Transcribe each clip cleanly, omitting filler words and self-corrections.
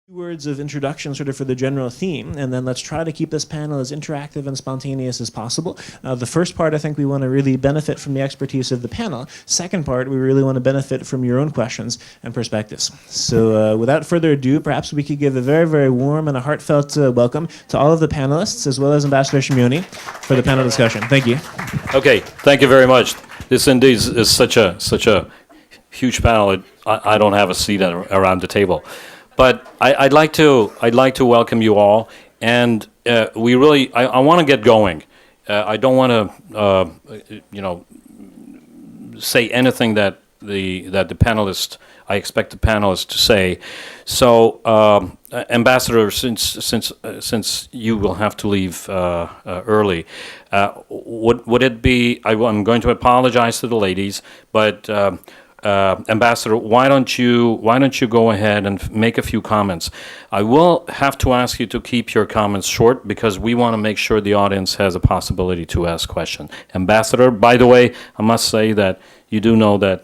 Words of introduction sort of for the general theme, and then let's try to keep this panel as interactive and spontaneous as possible. The first part, I think we want to really benefit from the expertise of the panel. Second part, we really want to benefit from your own questions and perspectives. So without further ado, perhaps we could give a very, very warm and a heartfelt welcome to all of the panelists, as well as Ambassador Simonyi, for the panel discussion. Thank you. Okay, thank you very much. This indeed is such a huge panel. I don't have a seat around the table. But I'd like to welcome you all, and we really I want to get going. I don't want to say anything that the panelists I expect the panelists to say. So, Ambassador, since you will have to leave early, would it be? I'm going to apologize to the ladies, but. Ambassador, why don't you go ahead and make a few comments? I will have to ask you to keep your comments short because we want to make sure the audience has a possibility to ask questions. Ambassador, by the way, I must say that you do know that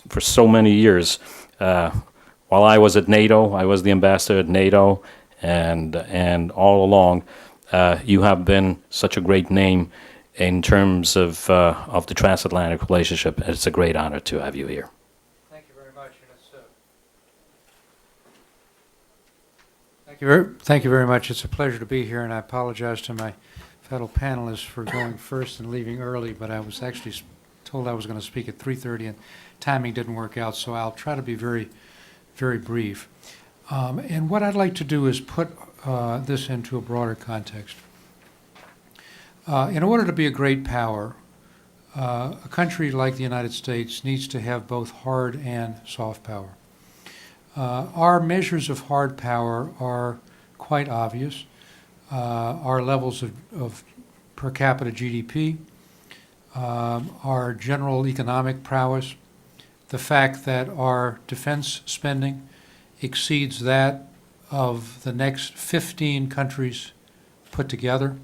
for so many years, while I was at NATO, I was the ambassador at NATO, and all along, you have been such a great name in terms of the transatlantic relationship. It's a great honor to have you here. Thank you very much. Thank you very much. It's a pleasure to be here, and I apologize to my fellow panelists for going first and leaving early, but I was actually told I was going to speak at 3:30, and timing didn't work out, so I'll try to be very, very brief. And what I'd like to do is put this into a broader context. In order to be a great power, a country like the United States needs to have both hard and soft power. Our measures of hard power are quite obvious. Our levels of per capita GDP, our general economic prowess, the fact that our defense spending exceeds that of the next 15 countries put together.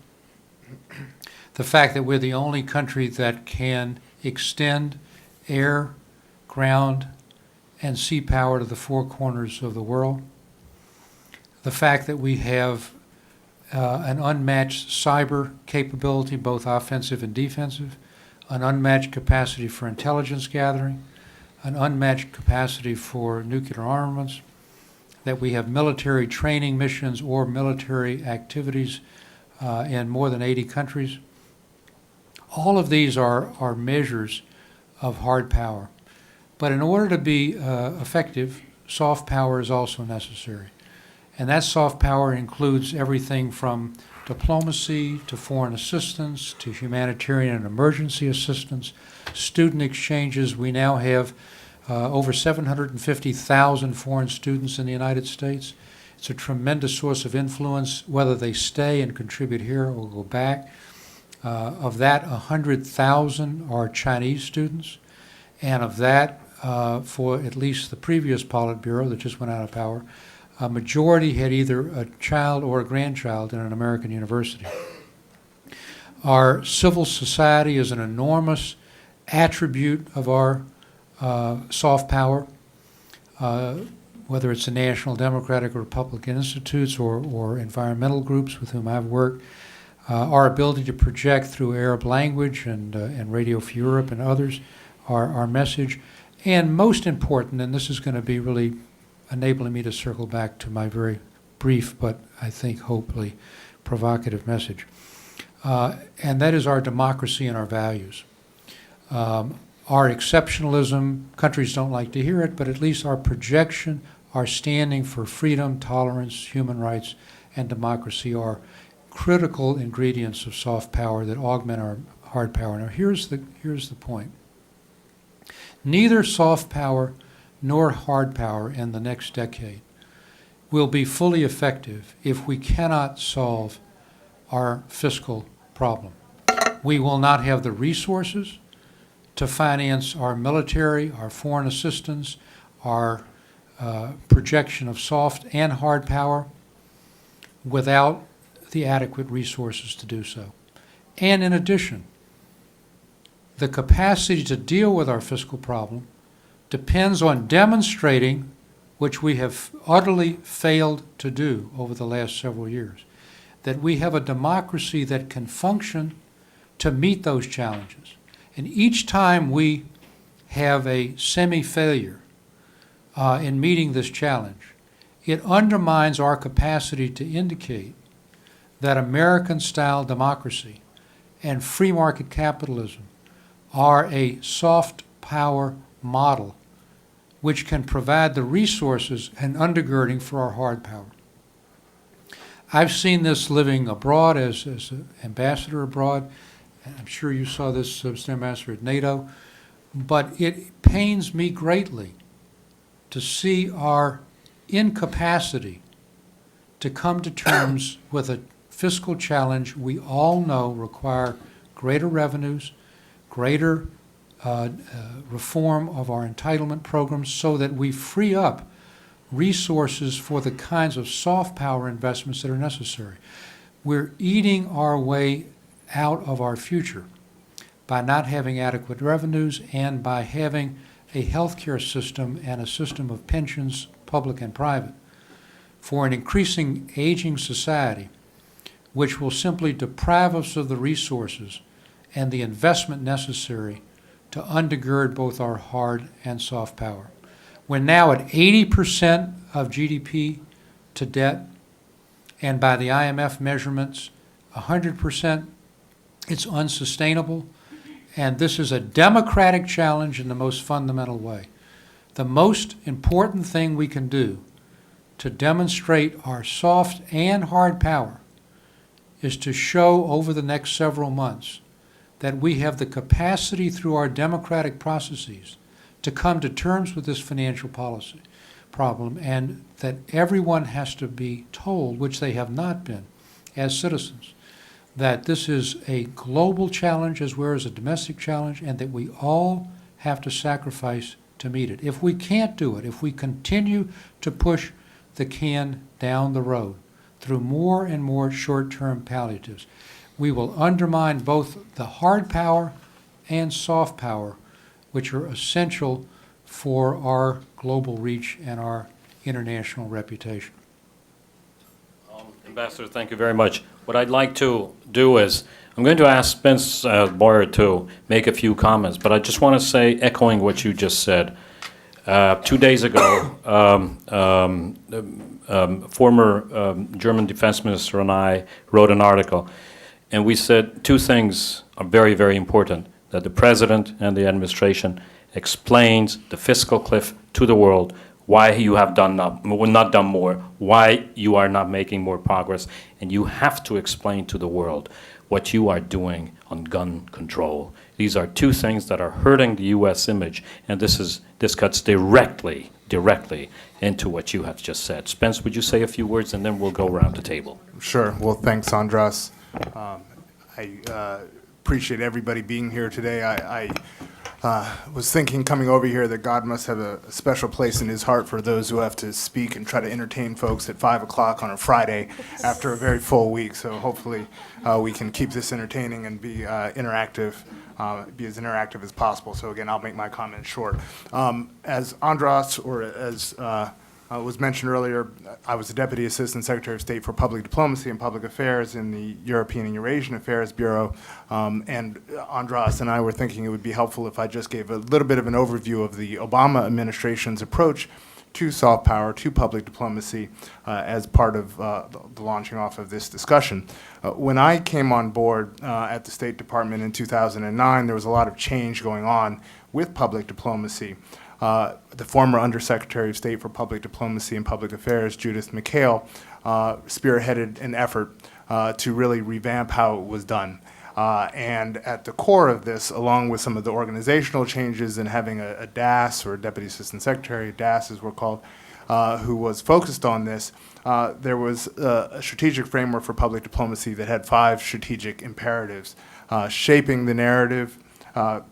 The fact that we're the only country that can extend air, ground, and sea power to the four corners of the world. The fact that we have an unmatched cyber capability, both offensive and defensive, an unmatched capacity for intelligence gathering, an unmatched capacity for nuclear armaments, that we have military training missions or military activities in more than 80 countries. All of these are measures of hard power. But in order to be effective, soft power is also necessary. And that soft power includes everything from diplomacy to foreign assistance to humanitarian and emergency assistance, student exchanges. We now have over 750,000 foreign students in the United States. It's a tremendous source of influence, whether they stay and contribute here or go back. Of that, 100,000 are Chinese students, and of that, for at least the previous Politburo that just went out of power, a majority had either a child or a grandchild in an American university. Our civil society is an enormous attribute of our soft power, whether it's the National Democratic or Republican Institutes or environmental groups with whom I've worked. Our ability to project through Arab language and Radio for Europe and others our message. And most important, and this is going to be really enabling me to circle back to my very brief but I think hopefully provocative message, and that is our democracy and our values. Our exceptionalism, countries don't like to hear it, but at least our projection, our standing for freedom, tolerance, human rights, and democracy are critical ingredients of soft power that augment our hard power. Now here's the point. Neither soft power nor hard power in the next decade will be fully effective if we cannot solve our fiscal problem. We will not have the resources to finance our military, our foreign assistance, our projection of soft and hard power without the adequate resources to do so. And in addition, the capacity to deal with our fiscal problem depends on demonstrating which we have utterly failed to do over the last several years, that we have a democracy that can function to meet those challenges. And each time we have a semi-failure in meeting this challenge, it undermines our capacity to indicate that American-style democracy and free market capitalism are a soft power model which can provide the resources and undergirding for our hard power. I've seen this living abroad as an ambassador abroad. I'm sure you saw this, Mr. Ambassador, at NATO. But it pains me greatly to see our incapacity to come to terms with a fiscal challenge we all know require greater revenues, greater reform of our entitlement programs so that we free up resources for the kinds of soft power investments that are necessary. We're eating our way out of our future by not having adequate revenues and by having a healthcare system and a system of pensions, public and private, for an increasing aging society, which will simply deprive us of the resources and the investment necessary to undergird both our hard and soft power. We're now at 80% of GDP to debt, and by the IMF measurements, 100%. It's unsustainable, and this is a democratic challenge in the most fundamental way. The most important thing we can do to demonstrate our soft and hard power is to show over the next several months that we have the capacity through our democratic processes to come to terms with this financial policy problem, and that everyone has to be told, which they have not been as citizens, that this is a global challenge as well as a domestic challenge, and that we all have to sacrifice to meet it. If we can't do it, if we continue to push the can down the road through more and more short-term palliatives, we will undermine both the hard power and soft power, which are essential for our global reach and our international reputation. Ambassador, thank you very much. What I'd like to do is, I'm going to ask Spence Boyer to make a few comments, but I just want to say, echoing what you just said, 2 days ago, former German defense minister and I wrote an article, and we said two things are very, very important, that the president and the administration explains the fiscal cliff to the world, why you have not done more, why you are not making more progress, and you have to explain to the world what you are doing on gun control. These are two things that are hurting the U.S. image, and this cuts directly into what you have just said. Spence, would you say a few words, and then we'll go around the table. Sure. Well, thanks, Andras. I appreciate everybody being here today. I was thinking coming over here that God must have a special place in his heart for those who have to speak and try to entertain folks at 5 o'clock on a Friday after a very full week. So hopefully we can keep this entertaining and be interactive, be as interactive as possible. So again, I'll make my comments short. As Andras, or as was mentioned earlier, I was the Deputy Assistant Secretary of State for Public Diplomacy and Public Affairs in the European and Eurasian Affairs Bureau, and Andras and I were thinking it would be helpful if I just gave a little bit of an overview of the Obama administration's approach to soft power, to public diplomacy, as part of the launching off of this discussion. When I came on board at the State Department in 2009, there was a lot of change going on with public diplomacy. The former Undersecretary of State for Public Diplomacy and Public Affairs, Judith McHale, spearheaded an effort to really revamp how it was done. And at the core of this, along with some of the organizational changes and having a DAS, or a Deputy Assistant Secretary, DAS as we're called, who was focused on this, there was a strategic framework for public diplomacy that had 5 strategic imperatives: shaping the narrative,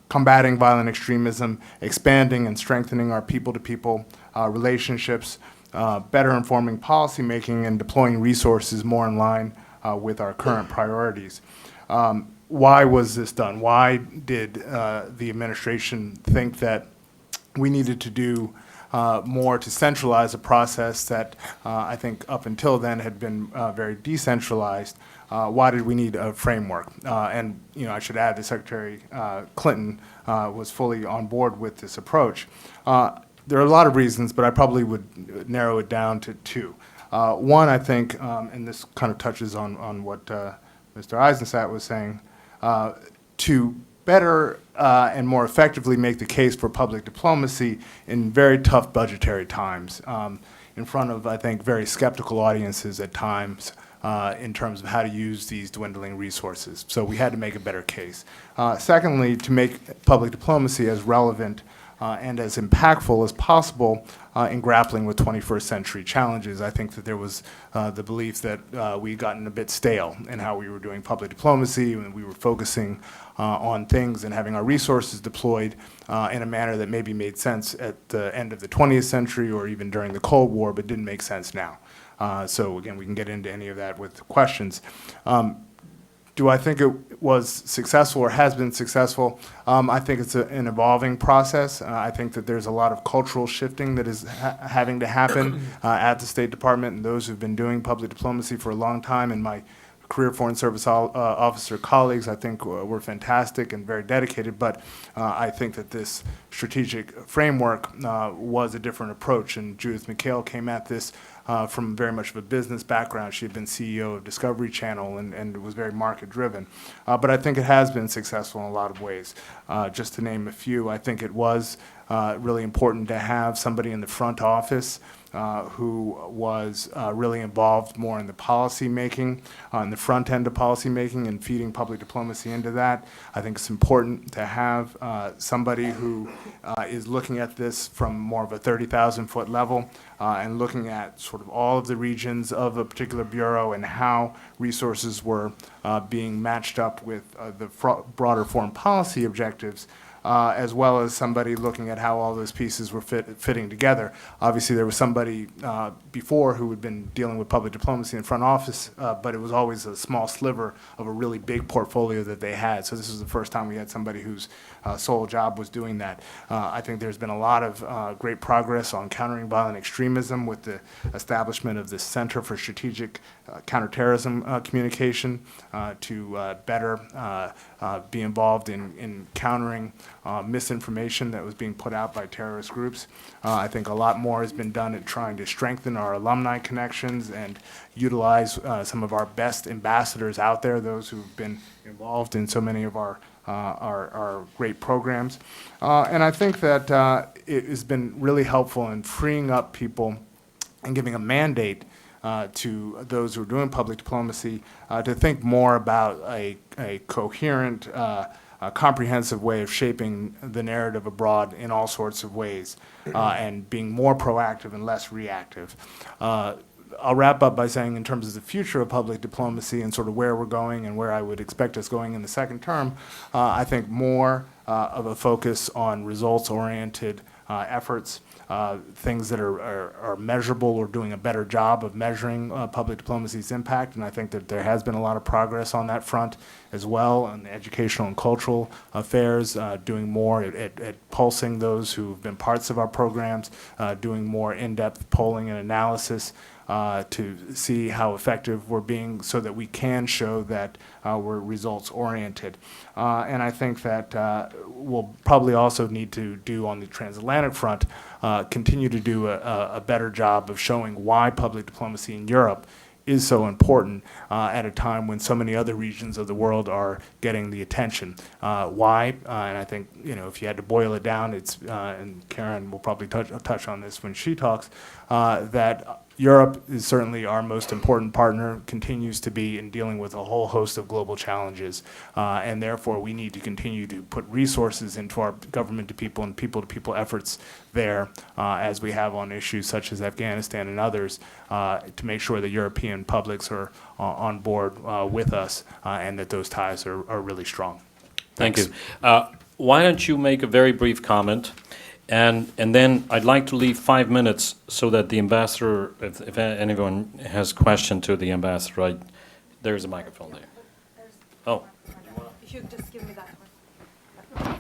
combating violent extremism, expanding and strengthening our people-to-people relationships, better informing policymaking, and deploying resources more in line with our current priorities. Why was this done? Why did the administration think that we needed to do more to centralize a process that I think up until then had been very decentralized. Why did we need a framework? And I should add that Secretary Clinton was fully on board with this approach. There are a lot of reasons, but I probably would narrow it down to two. One, I think, and this kind of touches on what Mr. Eizenstat was saying, to better and more effectively make the case for public diplomacy in very tough budgetary times, in front of, I think, very skeptical audiences at times in terms of how to use these dwindling resources. So we had to make a better case. Secondly, to make public diplomacy as relevant and as impactful as possible in grappling with 21st century challenges. I think that there was the belief that we'd gotten a bit stale in how we were doing public diplomacy, and we were focusing on things and having our resources deployed in a manner that maybe made sense at the end of the 20th century or even during the Cold War, but didn't make sense now. So again, we can get into any of that with questions. Do I think it was successful or has been successful? I think it's an evolving process. I think that there's a lot of cultural shifting that is having to happen at the State Department, and those who've been doing public diplomacy for a long time, and my career Foreign Service officer colleagues, I think, were fantastic and very dedicated, but I think that this strategic framework was a different approach, and Judith McHale came at this from very much of a business background. She had been CEO of Discovery Channel and was very market-driven. But I think it has been successful in a lot of ways. Just to name a few, I think it was really important to have somebody in the front office who was really involved more in the policy making, on the front end of policy making and feeding public diplomacy into that. I think it's important to have somebody who is looking at this from more of a 30,000-foot level and looking at sort of all of the regions of a particular bureau and how resources were being matched up with the broader foreign policy objectives. As well as somebody looking at how all those pieces were fitting together. Obviously, there was somebody before who had been dealing with public diplomacy in front office, but it was always a small sliver of a really big portfolio that they had. So this was the first time we had somebody whose sole job was doing that. I think there's been a lot of great progress on countering violent extremism with the establishment of the Center for Strategic Counterterrorism Communication to better be involved in countering misinformation that was being put out by terrorist groups. I think a lot more has been done at trying to strengthen our alumni connections and utilize some of our best ambassadors out there, those who've been involved in so many of our great programs. And I think that it has been really helpful in freeing up people and giving a mandate to those who are doing public diplomacy to think more about a coherent, comprehensive way of shaping the narrative abroad in all sorts of ways and being more proactive and less reactive. I'll wrap up by saying, in terms of the future of public diplomacy and sort of where we're going and where I would expect us going in the second term, I think more of a focus on results-oriented efforts, things that are measurable or doing a better job of measuring public diplomacy's impact. And I think that there has been a lot of progress on that front as well, on the educational and cultural affairs, doing more at pulsing those who've been parts of our programs, doing more in-depth polling and analysis to see how effective we're being so that we can show that we're results-oriented. And I think that we'll probably also need to do on the transatlantic front, continue to do a better job of showing why public diplomacy in Europe is so important at a time when so many other regions of the world are getting the attention. Why? And I think, if you had to boil it down, it's, and Karen will probably touch on this when she talks, that Europe is certainly our most important partner, continues to be in dealing with a whole host of global challenges, and therefore we need to continue to put resources into our government-to-people and people-to-people efforts there, as we have on issues such as Afghanistan and others, to make sure that European publics are on board with us, and that those ties are really strong. Thank you. Why don't you make a very brief comment? And then I'd like to leave 5 minutes so that the ambassador, if anyone has a question to the ambassador, there's a microphone there. Oh. If you just give me that one.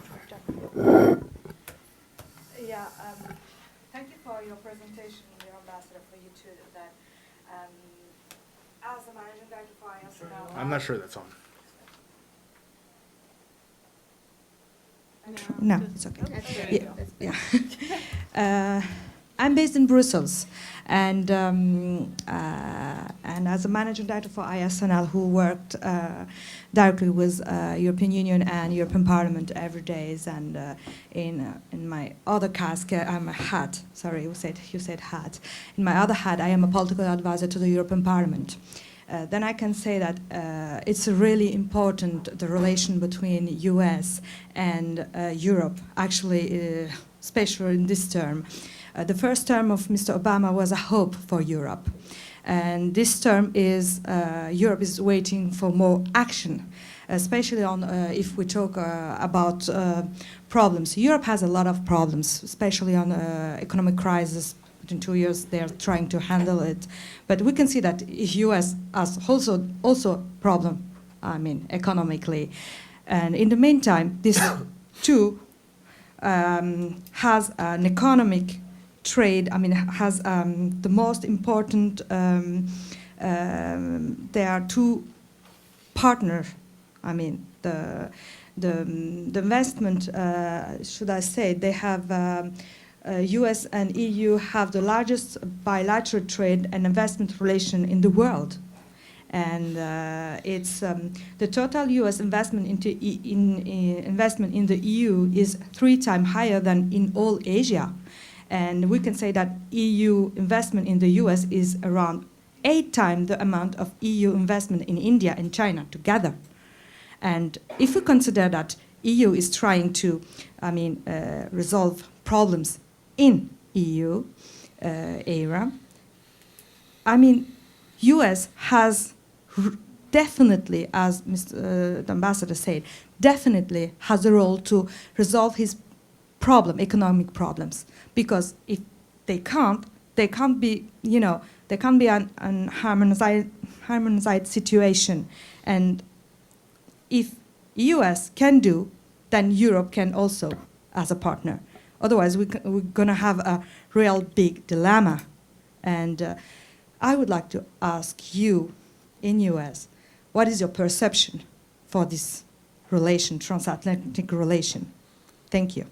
Yeah, thank you for your presentation, your ambassador, for you too, that as a managing director for ISNL, I'm not sure that's on. No, it's okay. Yeah. I'm based in Brussels, and as a managing director for ISNL, who worked directly with European Union and European Parliament every day, and in my other casket, I'm a hat. Sorry, you said hat. In my other hat, I am a political advisor to the European Parliament. Then I can say that it's really important, the relation between US and Europe, actually, especially in this term. The first term of Mr. Obama was a hope for Europe. And this term is, Europe is waiting for more action, especially on if we talk about problems. Europe has a lot of problems, especially on economic crisis. In 2 years, they are trying to handle it. But we can see that US has also problem, economically. And in the meantime, this too has an economic trade, has the most important, there are two partners. The investment, should I say, they have US and EU have the largest bilateral trade and investment relation in the world. And it's the total US investment investment in the EU is 3 times higher than in all Asia. And we can say that EU investment in the US is around 8 times the amount of EU investment in India and China together. And if we consider that EU is trying to, resolve problems in EU era, US has definitely, as the ambassador said, definitely has a role to resolve his economic problems. Because if they can't be, there can't be an harmonized situation. And if US can do, then Europe can also as a partner. Otherwise, we're going to have a real big dilemma. And I would like to ask you, in US, what is your perception for this relation, transatlantic relation? Thank you.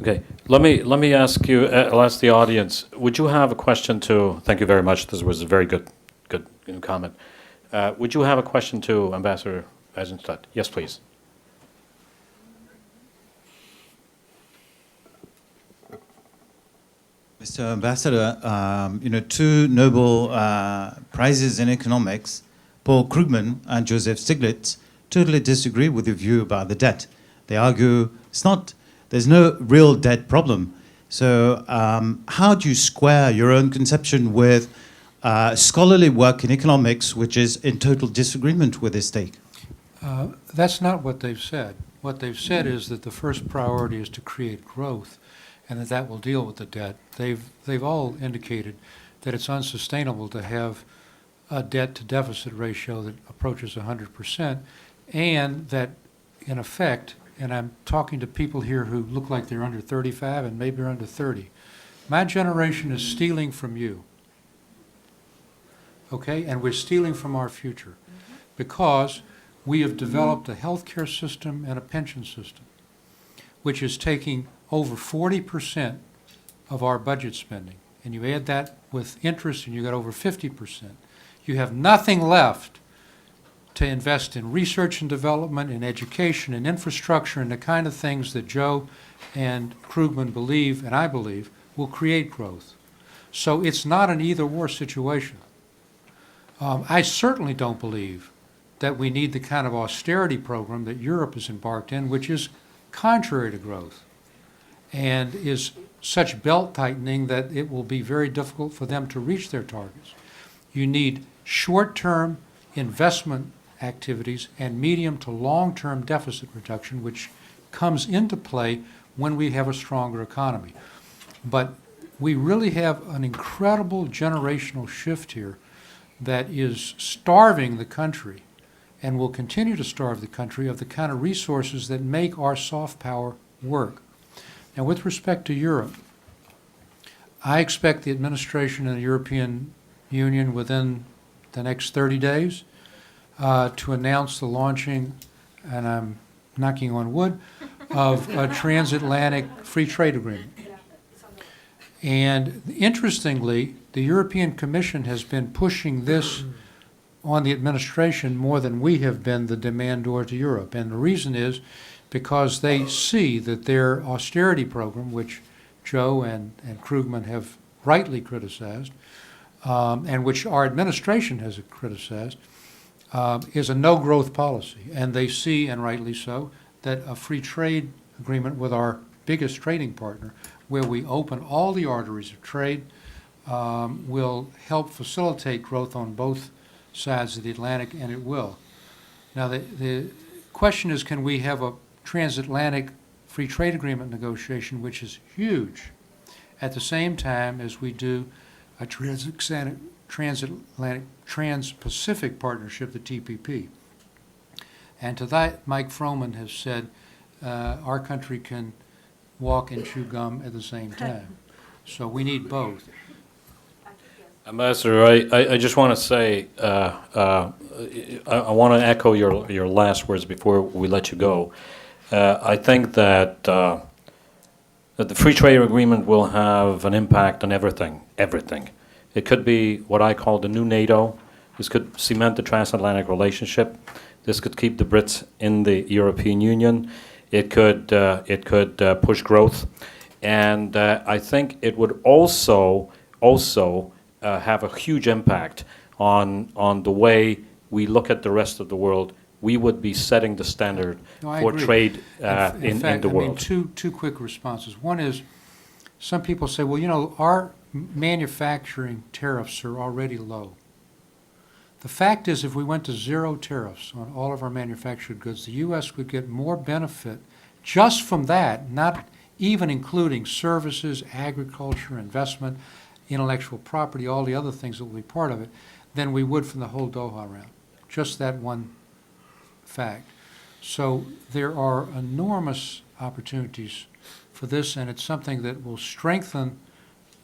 Okay, let me ask you. I'll ask the audience. Would you have a question to? Thank you very much. This was a very good comment. Would you have a question to Ambassador Eizenstat? Yes, please. Mr. Ambassador, 2 Nobel Prizes in economics, Paul Krugman and Joseph Stiglitz, totally disagree with your view about the debt. They argue there's no real debt problem. So how do you square your own conception with scholarly work in economics, which is in total disagreement with this take? That's not what they've said. What they've said is that the first priority is to create growth, and that will deal with the debt. They've all indicated that it's unsustainable to have a debt-to-deficit ratio that approaches 100%, and that, in effect, and I'm talking to people here who look like they're under 35 and maybe are under 30, my generation is stealing from you, okay? And we're stealing from our future because we have developed a healthcare system and a pension system, which is taking over 40% of our budget spending. And you add that with interest and you got over 50%. You have nothing left to invest in research and development, in education, in infrastructure, and the kind of things that Joe and Krugman believe, and I believe, will create growth. So it's not an either-or situation. I certainly don't believe that we need the kind of austerity program that Europe has embarked in, which is contrary to growth and is such belt tightening that it will be very difficult for them to reach their targets. You need short-term investment activities and medium to long-term deficit reduction, which comes into play when we have a stronger economy. But we really have an incredible generational shift here that is starving the country and will continue to starve the country of the kind of resources that make our soft power work. Now, with respect to Europe, I expect the administration and the European Union within the next 30 days to announce the launching, and I'm knocking on wood, of a transatlantic free trade agreement. And interestingly, the European Commission has been pushing this on the administration more than we have been the demandor to Europe. And the reason is because they see that their austerity program, which Joe and Krugman have rightly criticized, and which our administration has criticized, is a no-growth policy. And they see, and rightly so, that a free trade agreement with our biggest trading partner, where we open all the arteries of trade, will help facilitate growth on both sides of the Atlantic, and it will. Now, the question is, can we have a transatlantic free trade agreement negotiation, which is huge, at the same time as we do a transatlantic, trans-Pacific partnership, the TPP. And to that, Mike Froman has said our country can walk and chew gum at the same time. So we need both. Ambassador, I just want to say, I want to echo your last words before we let you go. I think that the free trade agreement will have an impact on everything. It could be what I call the new NATO. This could cement the transatlantic relationship. This could keep the Brits in the European Union. It could push growth, and I think it would also have a huge impact on the way we look at the rest of the world. We would be setting the standard for agree. trade In fact, the world. two quick responses. One is, some people say, well, you know, our manufacturing tariffs are already low. The fact is, if we went to zero tariffs on all of our manufactured goods, the U.S. would get more benefit just from that, not even including services, agriculture, investment, intellectual property, all the other things that will be part of it, than we would from the whole Doha round. Just that one fact. So there are enormous opportunities for this, and it's something that will strengthen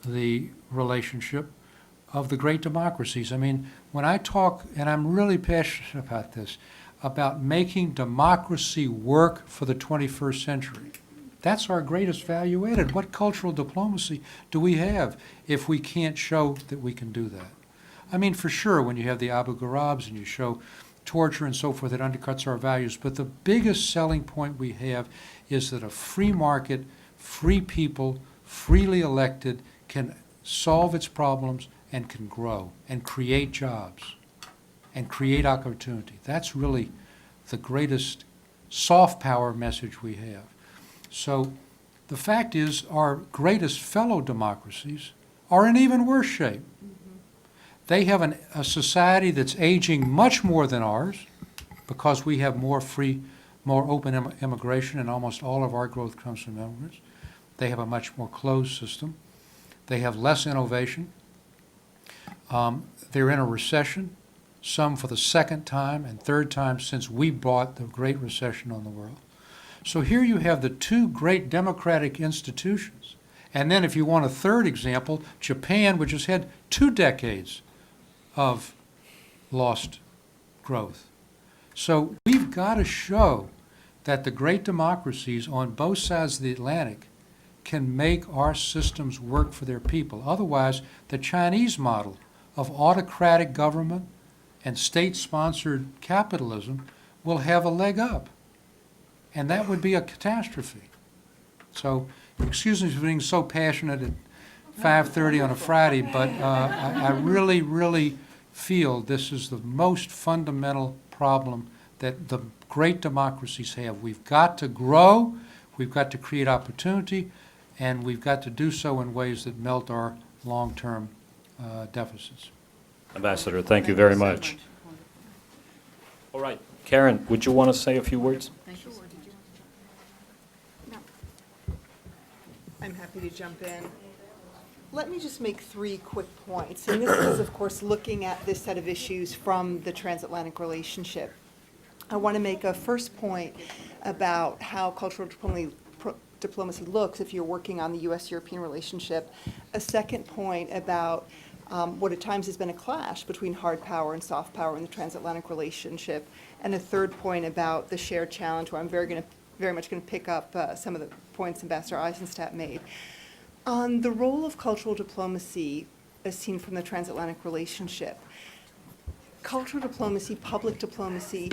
the relationship of the great democracies. I mean, when I talk, and I'm really passionate about this, about making democracy work for the 21st century, that's our greatest value added. What cultural diplomacy do we have if we can't show that we can do that? I mean, for sure, when you have the Abu Gharabs and you show torture and so forth, it undercuts our values. But the biggest selling point we have is that a free market, free people, freely elected, can solve its problems and can grow and create jobs and create opportunity. That's really the greatest soft power message we have. So the fact is, our greatest fellow democracies are in even worse shape. They have a society that's aging much more than ours because we have more free, more open immigration, and almost all of our growth comes from immigrants. They have a much more closed system. They have less innovation. They're in a recession, some for the second time and third time since we brought the Great Recession on the world. So here you have the two great democratic institutions. And then if you want a third example, Japan, which has had 2 decades of lost growth. So we've got to show that the great democracies on both sides of the Atlantic can make our systems work for their people. Otherwise, the Chinese model of autocratic government and state-sponsored capitalism will have a leg up. And that would be a catastrophe. So, excuse me for being so passionate at 5:30 on a Friday, but I really, really feel this is the most fundamental problem that the great democracies have. We've got to grow, we've got to create opportunity, and we've got to do so in ways that melt our long-term deficits. Ambassador, thank you very much. All right, Karen, would you want to say a few words? I'm happy to jump in. Let me just make 3 quick points. And this is, of course, looking at this set of issues from the transatlantic relationship. I want to make a first point about how cultural diplomacy looks if you're working on the U.S.-European relationship. A second point about what at times has been a clash between hard power and soft power in the transatlantic relationship. And a third point about the shared challenge, where I'm very much going to pick up some of the points Ambassador Eizenstat made. On the role of cultural diplomacy as seen from the transatlantic relationship, cultural diplomacy, public diplomacy,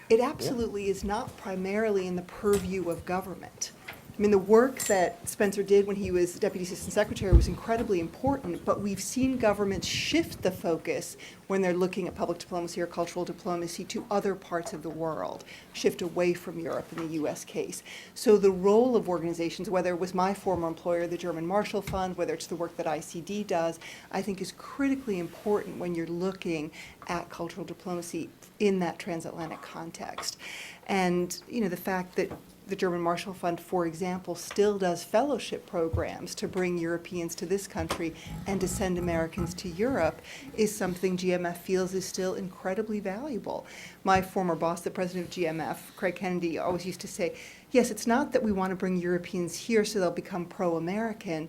it absolutely is not primarily in the purview of government. I mean, the work that Spencer did when he was Deputy Assistant Secretary was incredibly important, but we've seen governments shift the focus when they're looking at public diplomacy or cultural diplomacy to other parts of the world, shift away from Europe in the US case. So the role of organizations, whether it was my former employer, the German Marshall Fund, whether it's the work that ICD does, I think is critically important when you're looking at cultural diplomacy in that transatlantic context. And, you know, the fact that the German Marshall Fund, for example, still does fellowship programs to bring Europeans to this country and to send Americans to Europe is something GMF feels is still incredibly valuable. My former boss, the president of GMF, Craig Kennedy, always used to say, yes, it's not that we want to bring Europeans here so they'll become pro-American.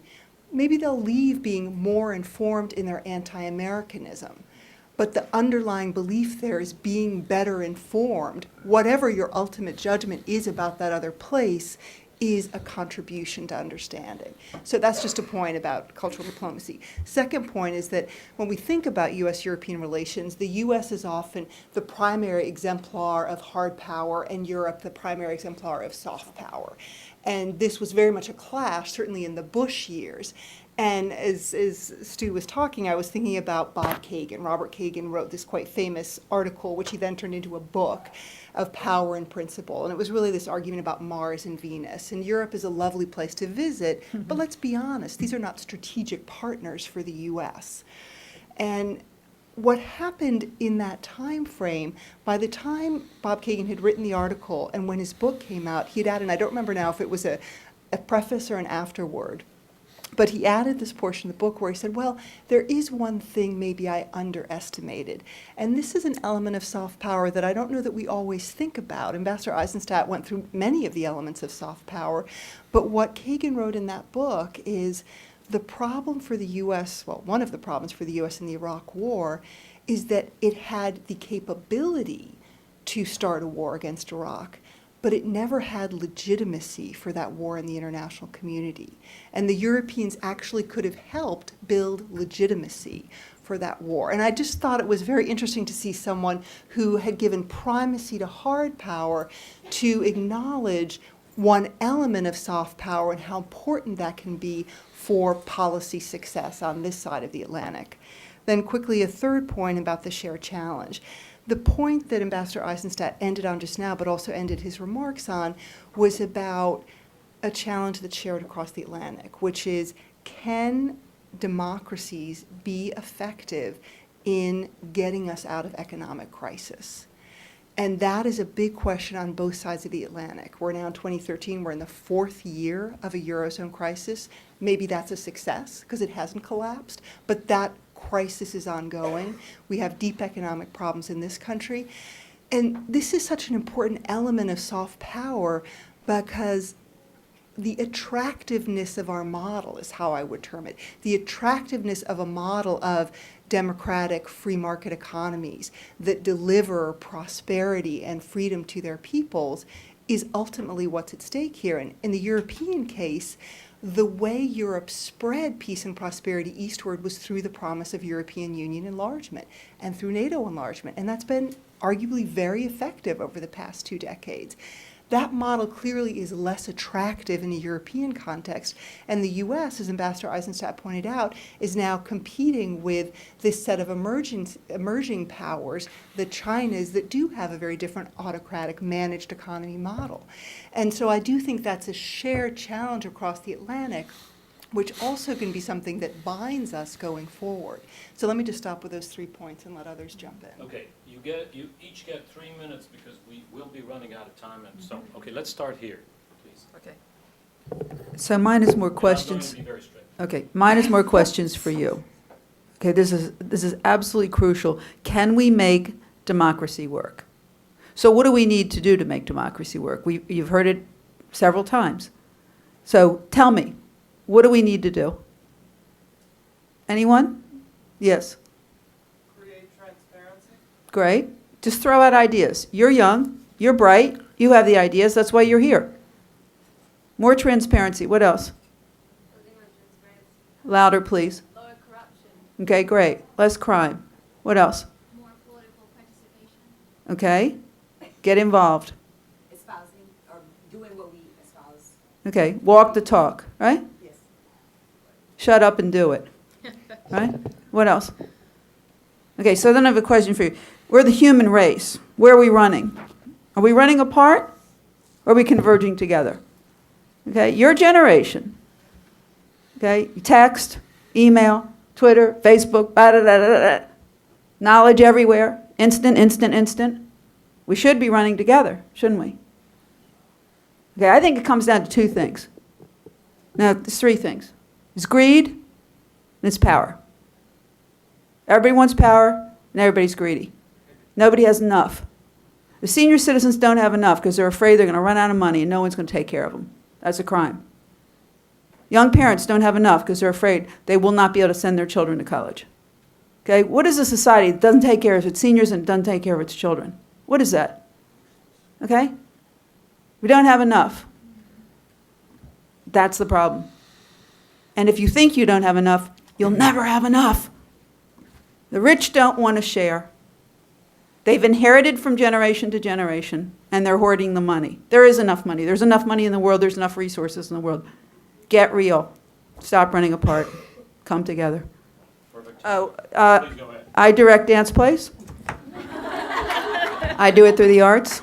Maybe they'll leave being more informed in their anti-Americanism. But the underlying belief there is being better informed, whatever your ultimate judgment is about that other place, is a contribution to understanding. So that's just a point about cultural diplomacy. Second point is that when we think about U.S.-European relations, the U.S. is often the primary exemplar of hard power and Europe the primary exemplar of soft power. And this was very much a clash, certainly in the Bush years. And as Stu was talking, I was thinking about Bob Kagan. Robert Kagan wrote this quite famous article, which he then turned into a book, of Power and Principle. And it was really this argument about Mars and Venus. And Europe is a lovely place to visit, but let's be honest, these are not strategic partners for the U.S. And what happened in that time frame, by the time Bob Kagan had written the article and when his book came out, he had added, and I don't remember now if it was a preface or an afterword, but he added this portion of the book where he said, well, there is one thing maybe I underestimated. And this is an element of soft power that I don't know that we always think about. Ambassador Eizenstat went through many of the elements of soft power. But what Kagan wrote in that book is the problem for the U.S., well, one of the problems for the U.S. in the Iraq War is that it had the capability to start a war against Iraq, but it never had legitimacy for that war in the international community. And the Europeans actually could have helped build legitimacy for that war. And I just thought it was very interesting to see someone who had given primacy to hard power to acknowledge one element of soft power and how important that can be for policy success on this side of the Atlantic. Then quickly, a third point about the shared challenge. The point that Ambassador Eizenstat ended on just now, but also ended his remarks on, was about a challenge that's shared across the Atlantic, which is, can democracies be effective in getting us out of economic crisis? And that is a big question on both sides of the Atlantic. We're now in 2013, we're in the fourth year of a Eurozone crisis. Maybe that's a success because it hasn't collapsed, but that crisis is ongoing. We have deep economic problems in this country. And this is such an important element of soft power because the attractiveness of our model is how I would term it. The attractiveness of a model of democratic free market economies that deliver prosperity and freedom to their peoples is ultimately what's at stake here. And in the European case, the way Europe spread peace and prosperity eastward was through the promise of European Union enlargement and through NATO enlargement. And that's been arguably very effective over the past 2 decades. That model clearly is less attractive in a European context. And the U.S., as Ambassador Eizenstat pointed out, is now competing with this set of emerging powers, the Chinas, that do have a very different autocratic managed economy model. And so I do think that's a shared challenge across the Atlantic, which also can be something that binds us going forward. So let me just stop with those 3 points and let others jump in. Okay, you each get 3 minutes because we will be running out of time, and so okay, let's start here, please. Okay. So mine is more I'm questions. going to be very strict. Okay, mine is more questions for you. Okay, this is absolutely crucial. Can we make democracy work? So what do we need to do to make democracy work? You've heard it several times. So tell me, what do we need to do? Anyone? Yes. Create transparency. Great. Just throw out ideas. You're young, you're bright, you have the ideas, that's why you're here. More transparency. What else? Louder, please. Lower corruption, Okay, great. Less crime. What else? more political participation, Okay. Get involved. Espousing or doing what we espouse. Okay. Walk the talk, right? Yes. Shut up and do it. Right? What else? Okay, so then I have a question for you. We're the human race. Where are we running? Are we running apart or are we converging together? Okay, your generation. Okay, text, email, Twitter, Facebook, knowledge everywhere, instant, instant, instant. We should be running together, shouldn't we? Okay, I think it comes down to two things. No, there's three things. It's greed and it's power. Everybody wants power and everybody's greedy. Nobody has enough. The senior citizens don't have enough because they're afraid they're going to run out of money and no one's going to take care of them. That's a crime. Young parents don't have enough because they're afraid they will not be able to send their children to college. Okay, what is a society that doesn't take care of its seniors and doesn't take care of its children? What is that? Okay? We don't have enough. That's the problem. And if you think you don't have enough, you'll never have enough. The rich don't want to share. They've inherited from generation to generation, and they're hoarding the money. There is enough money. There's enough money in the world. There's enough resources in the world. Get real. Stop running apart. Come together. Perfect. Oh, Please go ahead. I direct dance plays. I do it through the arts.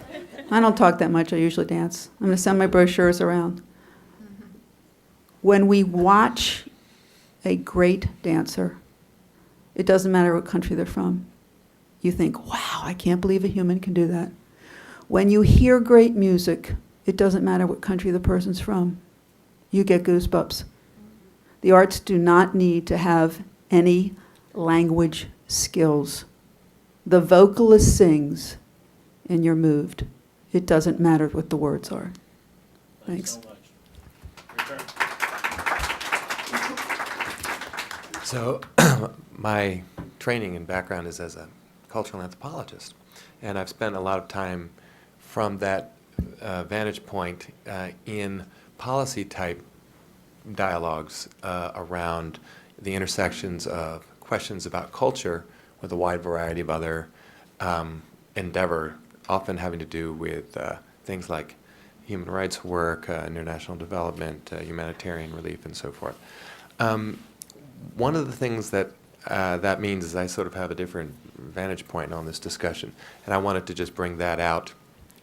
I don't talk that much. I usually dance. I'm going to send my brochures around. When we watch a great dancer, it doesn't matter what country they're from. You think, wow, I can't believe a human can do that. When you hear great music, it doesn't matter what country the person's from. You get goosebumps. The arts do not need to have any language skills. The vocalist sings and you're moved. It doesn't matter what the words are. Thanks. So my training and background is as a cultural anthropologist, and I've spent a lot of time from that vantage point in policy-type dialogues around the intersections of questions about culture with a wide variety of other endeavor, often having to do with things like human rights work, international development, humanitarian relief, and so forth. One of the things that that means is I sort of have a different vantage point on this discussion, and I wanted to just bring that out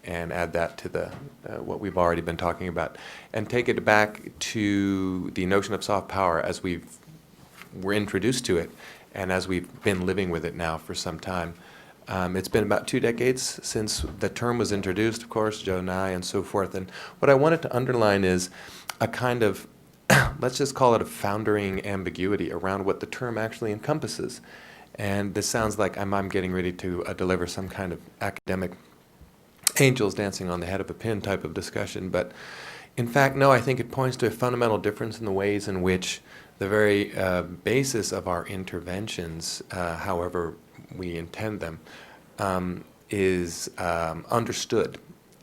and add that to the what we've already been talking about, and take it back to the notion of soft power as we're introduced to it, and as we've been living with it now for some time. It's been about 2 decades since the term was introduced, of course, Joe Nye and so forth, and what I wanted to underline is a kind of let's just call it a foundering ambiguity around what the term actually encompasses. And this sounds like I'm getting ready to deliver some kind of academic angels dancing on the head of a pin type of discussion. But in fact, no, I think it points to a fundamental difference in the ways in which the very basis of our interventions, however we intend them, is understood.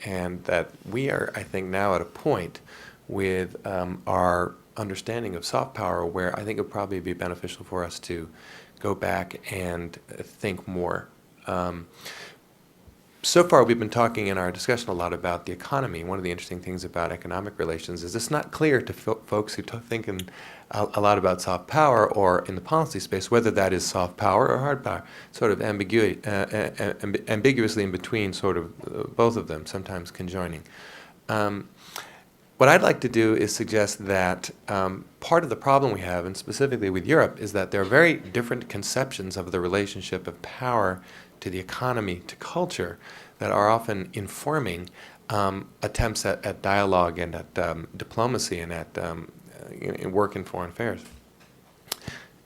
And that we are, I think, now at a point with our understanding of soft power where I think it would probably be beneficial for us to go back and think more. So far we've been talking in our discussion a lot about the economy. One of the interesting things about economic relations is it's not clear to folks who think a lot about soft power or in the policy space whether that is soft power or hard power, sort of ambiguously in between, sort of both of them, sometimes conjoining. What I'd like to do is suggest that part of the problem we have, and specifically with Europe, is that there are very different conceptions of the relationship of power to the economy, to culture, that are often informing attempts at dialogue and at diplomacy and at work in foreign affairs.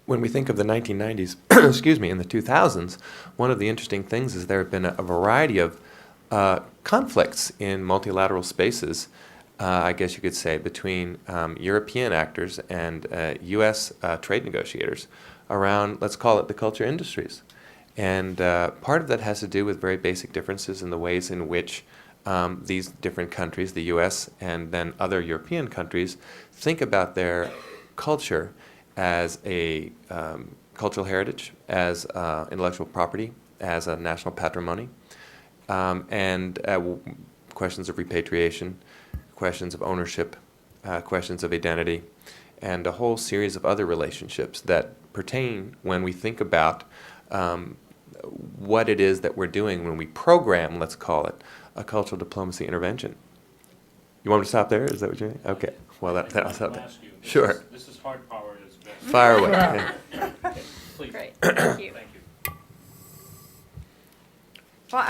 When we think of the 1990s, excuse me, in the 2000s, one of the interesting things is there have been a variety of conflicts in multilateral spaces I guess you could say, between European actors and U.S. Trade negotiators around, let's call it, the culture industries. And part of that has to do with very basic differences in the ways in which these different countries, the U.S. and then other European countries, think about their culture as a cultural heritage, as intellectual property, as a national patrimony, and questions of repatriation, questions of ownership, questions of identity, and a whole series of other relationships that pertain when we think about what it is that we're doing when we program, let's call it, a cultural diplomacy intervention. You want me to stop there? Is that what you're saying? Okay. Well, that'll stop there. Sure. This is hard power at its best. Fire away. Yeah. Please. Great, thank you. Thank you. Well,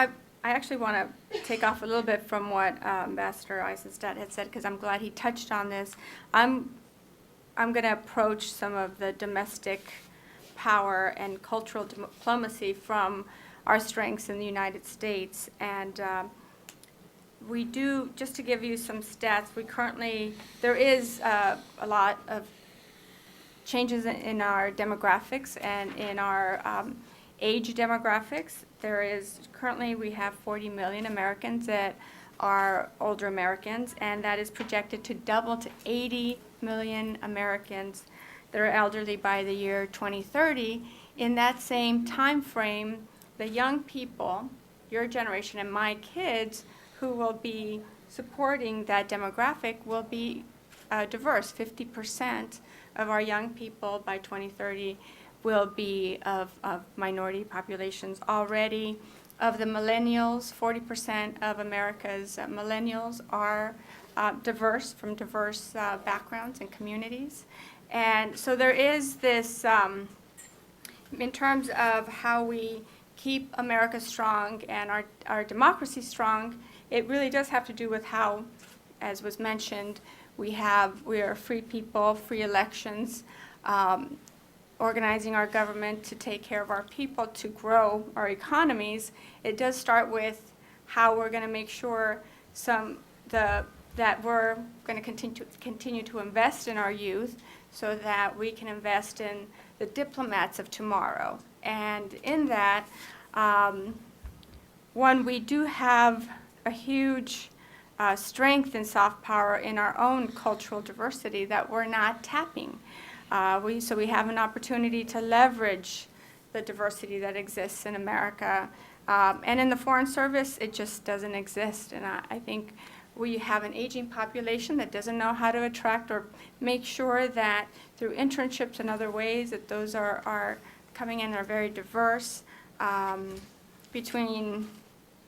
I actually want to take off a little bit from what Ambassador Eizenstat had said, because I'm glad he touched on this. I'm going to approach some of the domestic power and cultural diplomacy from our strengths in the United States. And we do, just to give you some stats, there is a lot of changes in our demographics and in our age demographics. Currently we have 40 million Americans that are older Americans, and that is projected to double to 80 million Americans that are elderly by the year 2030. In that same time frame, the young people, your generation and my kids, who will be supporting that demographic will be diverse. 50% of our young people by 2030 will be of minority populations already. Of the millennials, 40% of America's millennials are diverse, from diverse backgrounds and communities. And so there is this, in terms of how we keep America strong and our democracy strong, it really does have to do with how, as was mentioned, we are free people, free elections, organizing our government to take care of our people, to grow our economies. It does start with how we're going to make sure that we're going to continue to invest in our youth, so that we can invest in the diplomats of tomorrow. And in that, we do have a huge strength in soft power in our own cultural diversity that we're not tapping. So we have an opportunity to leverage the diversity that exists in America. And in the Foreign Service, it just doesn't exist. And I think we have an aging population that doesn't know how to attract or make sure that through internships and other ways that those are coming in, are very diverse. Between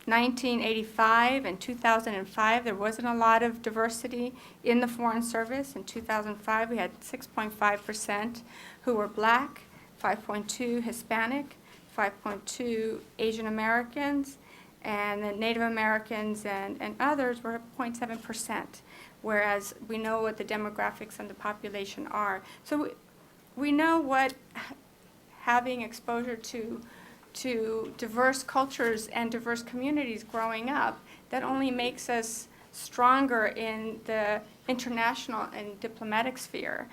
1985 and 2005, there wasn't a lot of diversity in the Foreign Service. In 2005, we had 6.5% who were Black, 5.2 Hispanic, 5.2 Asian Americans, and the Native Americans and others were 0.7%, whereas we know what the demographics and the population are. So we know what having exposure to diverse cultures and diverse communities growing up, that only makes us stronger in the international and diplomatic sphere.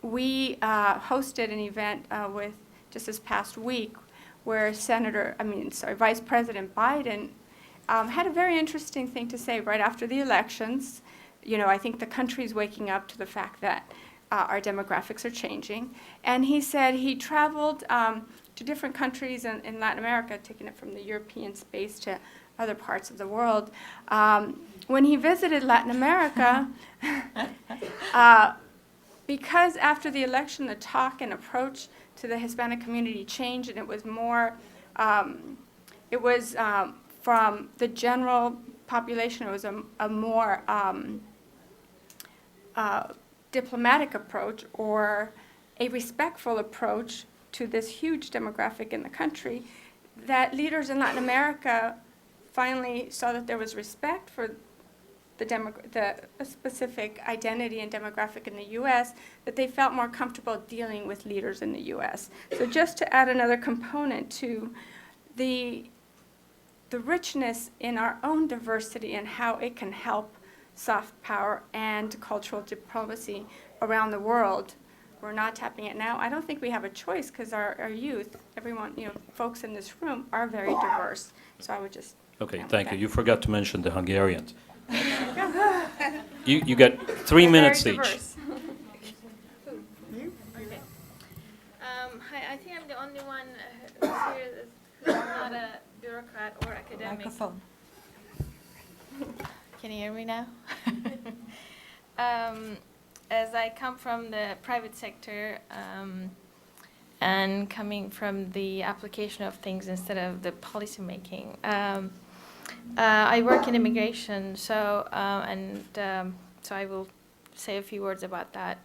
We hosted an event with just this past week where Vice President Biden had a very interesting thing to say right after the elections. I think the country's waking up to the fact that our demographics are changing. And he said he traveled to different countries in Latin America, taking it from the European space to other parts of the world. When he visited Latin America, because after the election, the talk and approach to the Hispanic community changed, and it was more, from the general population, it was a more diplomatic approach, or a respectful approach to this huge demographic in the country, that leaders in Latin America finally saw that there was respect for the specific identity and demographic in the U.S., that they felt more comfortable dealing with leaders in the U.S. So just to add another component to the richness in our own diversity and how it can help soft power and cultural diplomacy around the world. We're not tapping it now. I don't think we have a choice because our youth, everyone, folks in this room are very diverse. So I would just. Okay, end with thank you. that. You forgot to mention the Hungarians. You got 3 They're minutes very each. diverse. Hi, I think I'm the only one who's here who's not a bureaucrat or academic. Microphone. Can you hear me now? As I come from the private sector and coming from the application of things instead of the policy making, I work in immigration, so so I will say a few words about that.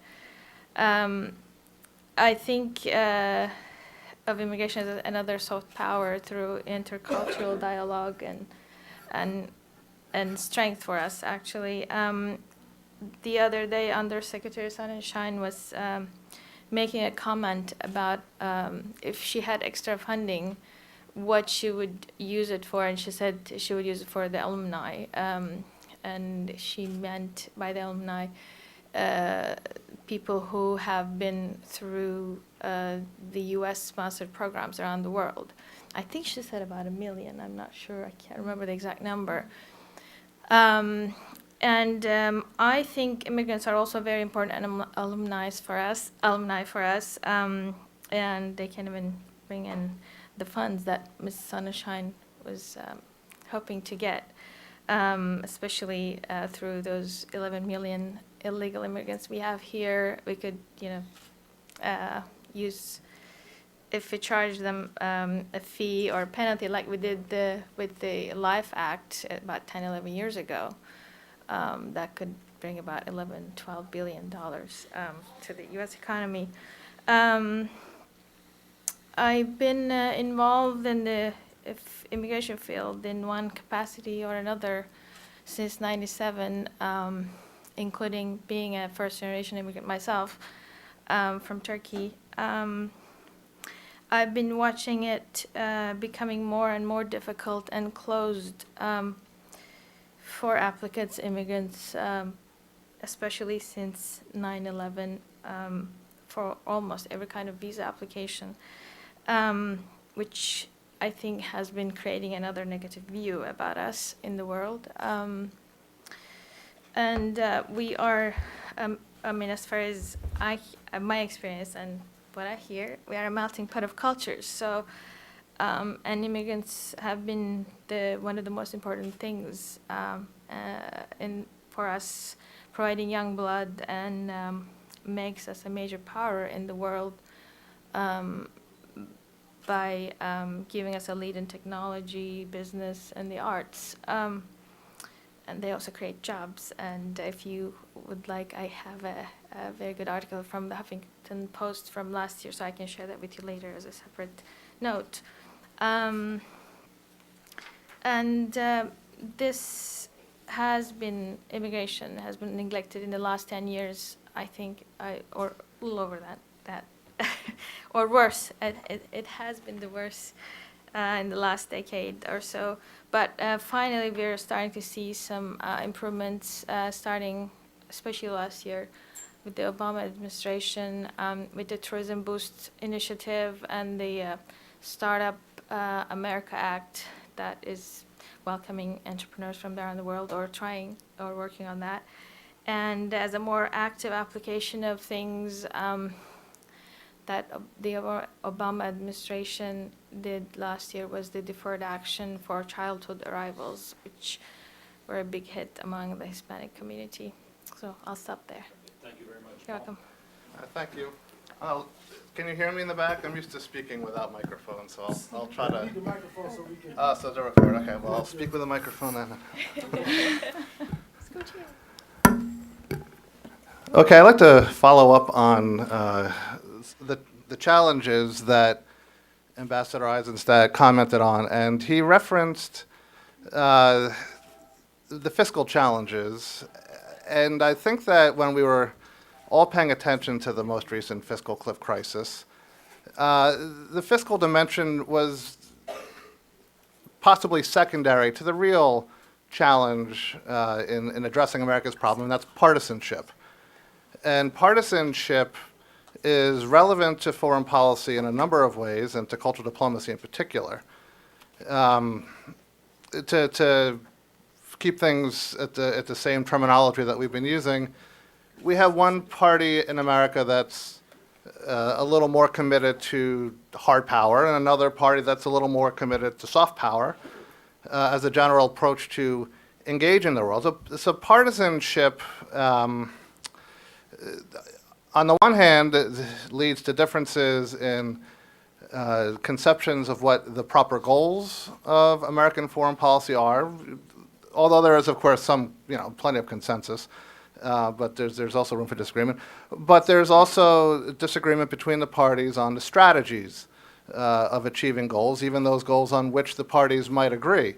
I think of immigration as another soft power through intercultural dialogue and strength for us, actually. The other day, Undersecretary Sonnenschein was making a comment about if she had extra funding, what she would use it for, and she said she would use it for the alumni. And she meant by the alumni people who have been through the US-sponsored programs around the world. I think she said about 1 million. I'm not sure. I can't remember the exact number. I think immigrants are also very important alumni for us, and they can even bring in the funds that Ms. Sonnenschein was hoping to get, especially through those 11 million illegal immigrants we have here. We could, use, if we charge them a fee or a penalty like we did with the Life Act about 10, 11 years ago, that could bring about $11-12 billion to the U.S. economy. I've been involved in the immigration field in one capacity or another since '97, including being a first-generation immigrant myself from Turkey. I've been watching it becoming more and more difficult and closed for applicants, immigrants, especially since 9/11, for almost every kind of visa application, which I think has been creating another negative view about us in the world. We are, as far as my experience and what I hear, we are a melting pot of cultures. So, and immigrants have been one of the most important things for us, providing young blood and makes us a major power in the world by giving us a lead in technology, business, and the arts. And they also create jobs. And if you would like, I have a very good article from the Huffington Post from last year, so I can share that with you later as a separate note. This immigration has been neglected in the last 10 years, I think, or a little over that or worse. It has been the worst in the last decade or so. But finally, we're starting to see some improvements, starting especially last year with the Obama administration, with the Tourism Boost Initiative and the Startup America Act that is welcoming entrepreneurs from around the world or trying or working on that. And as a more active application of things that the Obama administration did last year was the deferred action for childhood arrivals, which were a big hit among the Hispanic community. So I'll stop there. Thank you very much. You're welcome. Thank you. Can you hear me in the back? I'm used to speaking without microphone, so I'll try to. Need the microphone so we can. So the record. Okay, well, I'll speak with a microphone then. Okay, I'd like to follow up on the challenges that Ambassador Eizenstat commented on, and he referenced the fiscal challenges. And I think that when we were all paying attention to the most recent fiscal cliff crisis, the fiscal dimension was possibly secondary to the real challenge in addressing America's problem, and that's partisanship. And partisanship is relevant to foreign policy in a number of ways, and to cultural diplomacy in particular. To keep things at the same terminology that we've been using, we have one party in America that's a little more committed to hard power, and another party that's a little more committed to soft power as a general approach to engage in the world. So partisanship, on the one hand, leads to differences in conceptions of what the proper goals of American foreign policy are, although there is, of course, some, plenty of consensus. But there's also room for disagreement. But there's also disagreement between the parties on the strategies of achieving goals, even those goals on which the parties might agree.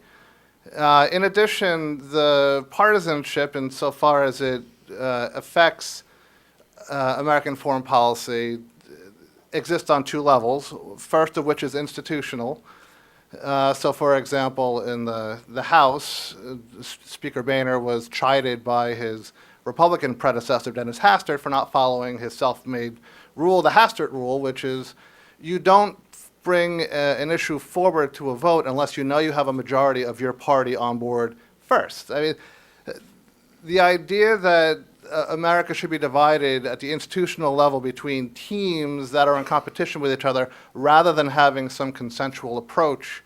In addition, the partisanship, insofar as it affects American foreign policy, exists on two levels, first of which is institutional. So, for example, in the House, Speaker Boehner was chided by his Republican predecessor, Dennis Hastert, for not following his self-made rule, the Hastert rule, which is you don't bring an issue forward to a vote unless you know you have a majority of your party on board first. I mean, the idea that America should be divided at the institutional level between teams that are in competition with each other rather than having some consensual approach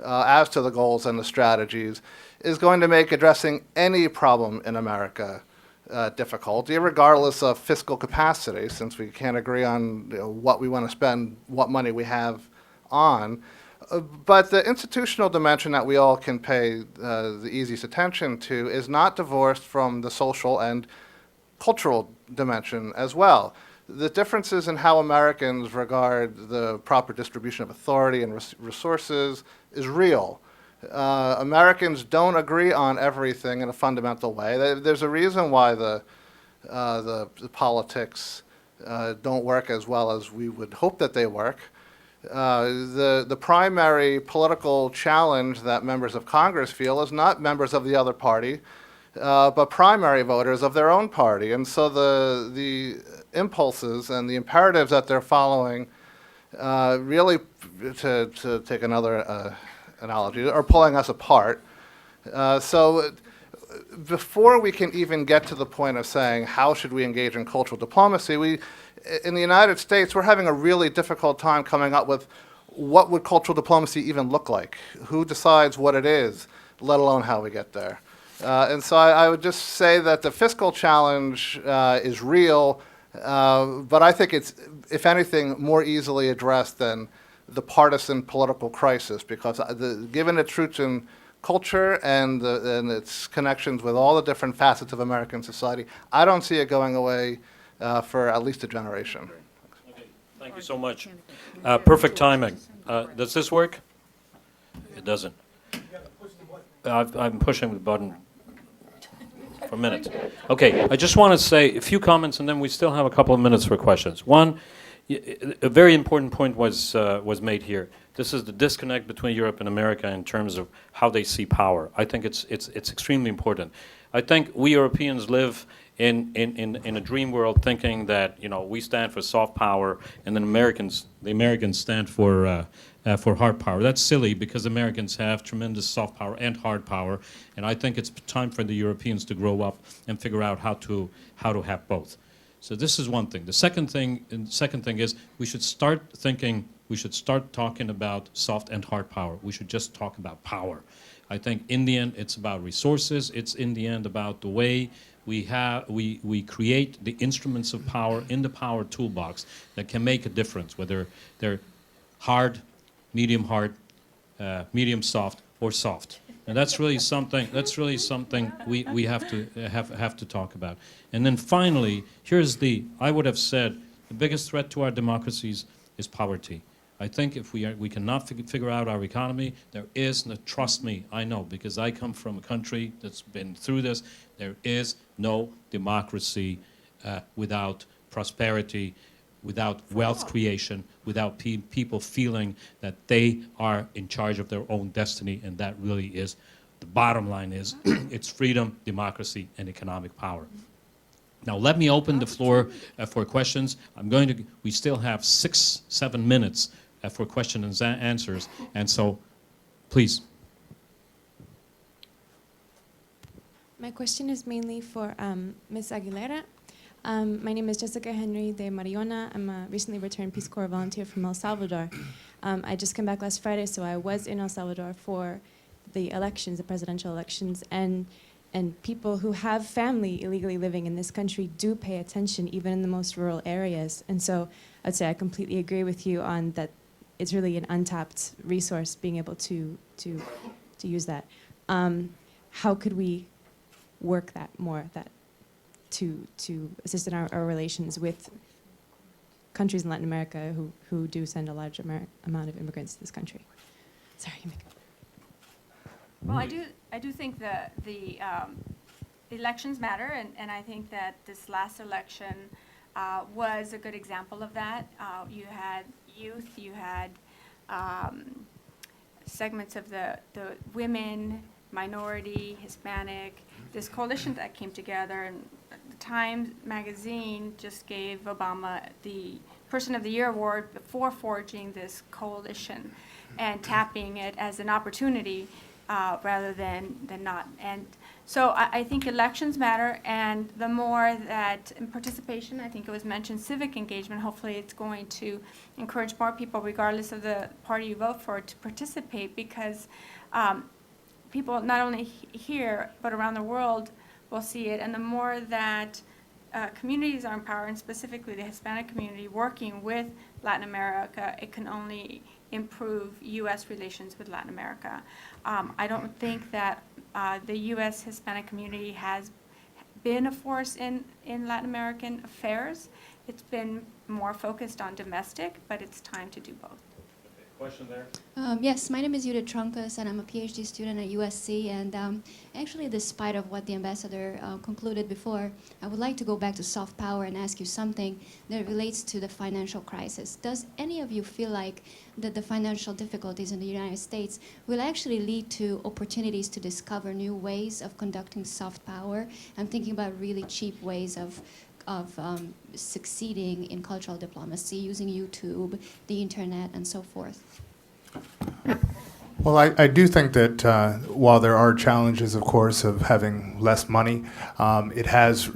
as to the goals and the strategies is going to make addressing any problem in America difficult, regardless of fiscal capacity, since we can't agree on what we want to spend, what money we have on. But the institutional dimension that we all can pay the easiest attention to is not divorced from the social and cultural dimension as well. The differences in how Americans regard the proper distribution of authority and resources is real. Americans don't agree on everything in a fundamental way. There's a reason why the politics don't work as well as we would hope that they work. The primary political challenge that members of Congress feel is not members of the other party, but primary voters of their own party. And so the impulses and the imperatives that they're following really, to take another analogy, are pulling us apart. So before we can even get to the point of saying how should we engage in cultural diplomacy, in the United States, we're having a really difficult time coming up with what would cultural diplomacy even look like? Who decides what it is, let alone how we get there? And so I would just say that the fiscal challenge is real, but I think it's, if anything, more easily addressed than the partisan political crisis, because given its roots in culture and its connections with all the different facets of American society, I don't see it going away for at least a generation. Okay, thank you so much. Perfect timing. Does this work? It doesn't. I'm pushing the button for minutes. Okay, I just want to say a few comments, and then we still have a couple of minutes for questions. One, a very important point was made here. This is the disconnect between Europe and America in terms of how they see power. I think it's extremely important. I think we Europeans live in a dream world, thinking that we stand for soft power, and then the Americans stand for hard power. That's silly, because Americans have tremendous soft power and hard power, and I think it's time for the Europeans to grow up and figure out how to have both. So this is one thing. The second thing is we should start talking about soft and hard power. We should just talk about power. I think in the end it's about resources. It's in the end about the way we create the instruments of power in the power toolbox that can make a difference, whether they're hard, medium soft, or soft. And that's really something we have to talk about. And then finally, I would have said the biggest threat to our democracies is poverty. I think if we cannot figure out our economy, there is no, trust me, I know, because I come from a country that's been through this, there is no democracy without prosperity, without wealth creation, without people feeling that they are in charge of their own destiny, and that really is The bottom line is it's freedom, democracy, and economic power. Now let me open the floor for questions. We still have 6-7 minutes for questions and answers, and so please. My question is mainly for Ms. Aguilera. My name is Jessica Henry de Mariona. I'm a recently returned Peace Corps volunteer from El Salvador. I just came back last Friday, so I was in El Salvador for the elections, the presidential elections, and people who have family illegally living in this country do pay attention, even in the most rural areas. And so I'd say I completely agree with you on that. It's really an untapped resource, being able to use that. How could we work that more, to assist in our relations with countries in Latin America who do send a large amount of immigrants to this country? Sorry, you make. Well, I do think that the elections matter, and I think that this last election was a good example of that. You had youth, you had segments of the women, minority, Hispanic, this coalition that came together, and the Times magazine just gave Obama the Person of the Year award before forging this coalition and tapping it as an opportunity rather than not. And so I think elections matter, and the more that participation, I think it was mentioned, civic engagement, hopefully it's going to encourage more people, regardless of the party you vote for, to participate, because people not only here but around the world will see it. And the more that communities are empowered, and specifically the Hispanic community working with Latin America, it can only improve U.S. relations with Latin America. I don't think that the U.S. Hispanic community has been a force in Latin American affairs. It's been more focused on domestic, but it's time to do both. Question there? Yes, my name is Judith Trunkas, and I'm a PhD student at USC. And actually, despite of what the ambassador concluded before, I would like to go back to soft power and ask you something that relates to the financial crisis. Does any of you feel like that the financial difficulties in the United States will actually lead to opportunities to discover new ways of conducting soft power? I'm thinking about really cheap ways of succeeding in cultural diplomacy using YouTube, the internet, and so forth. Well, I do think that while there are challenges, of course, of having less money, it has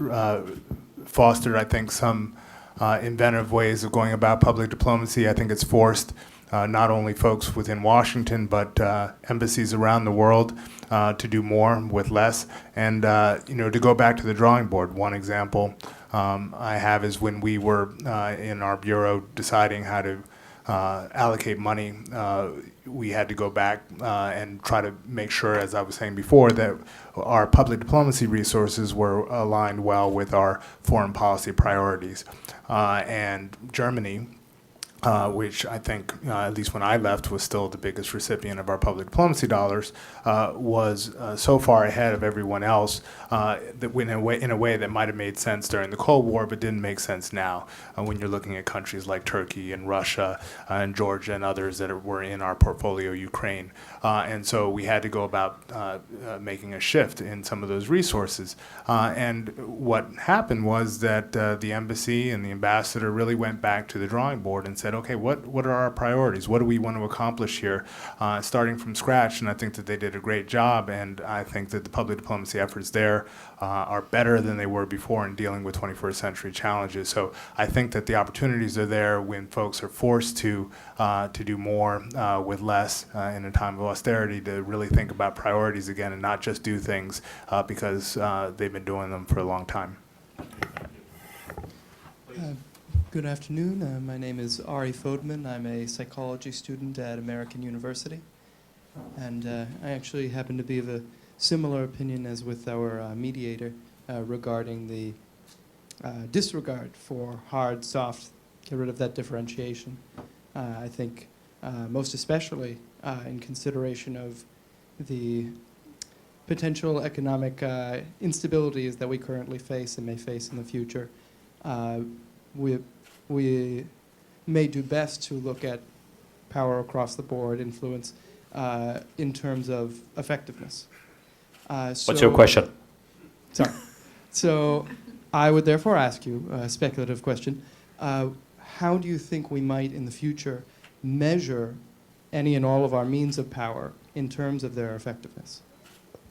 fostered, I think, some inventive ways of going about public diplomacy. I think it's forced not only folks within Washington, but embassies around the world to do more with less. And to go back to the drawing board, one example I have is when we were in our bureau deciding how to allocate money, we had to go back and try to make sure, as I was saying before, that our public diplomacy resources were aligned well with our foreign policy priorities. And Germany, which I think, at least when I left, was still the biggest recipient of our public diplomacy dollars, was so far ahead of everyone else that in a way that might have made sense during the Cold War, but didn't make sense now when you're looking at countries like Turkey and Russia and Georgia and others that were in our portfolio, Ukraine. And so we had to go about making a shift in some of those resources. And what happened was that the embassy and the ambassador really went back to the drawing board and said, okay, what are our priorities? What do we want to accomplish here? Starting from scratch, and I think that they did a great job, and I think that the public diplomacy efforts there are better than they were before in dealing with 21st century challenges. So I think that the opportunities are there when folks are forced to do more with less in a time of austerity, to really think about priorities again and not just do things because they've been doing them for a long time. Good afternoon. My name is Ari Fodman. I'm a psychology student at American University. And I actually happen to be of a similar opinion as with our mediator regarding the disregard for hard, soft, get rid of that differentiation. I think most especially in consideration of the potential economic instabilities that we currently face and may face in the future. We may do best to look at power across the board, influence, in terms of effectiveness. What's your question? Sorry. So I would therefore ask you a speculative question. How do you think we might, in the future, measure any and all of our means of power in terms of their effectiveness?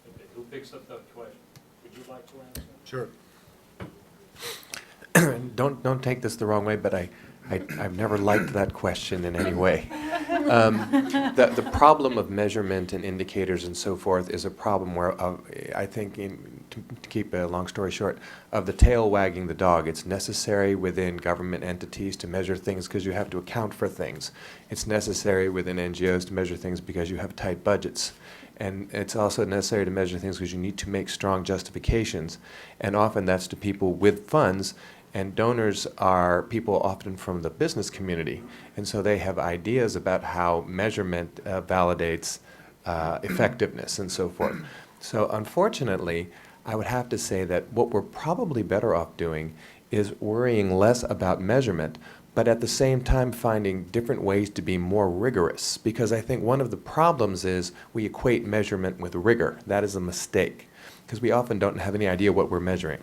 Okay, who picks up that question? Would you like to answer? Sure. Don't take this the wrong way, but I've never liked that question in any way. The problem of measurement and indicators and so forth is a problem where I think, to keep a long story short, of the tail wagging the dog. It's necessary within government entities to measure things because you have to account for things. It's necessary within NGOs to measure things because you have tight budgets. And it's also necessary to measure things because you need to make strong justifications. And often that's to people with funds. And donors are people often from the business community. And so they have ideas about how measurement validates effectiveness and so forth. So unfortunately, I would have to say that what we're probably better off doing is worrying less about measurement, but at the same time finding different ways to be more rigorous. Because I think one of the problems is we equate measurement with rigor. That is a mistake, because we often don't have any idea what we're measuring.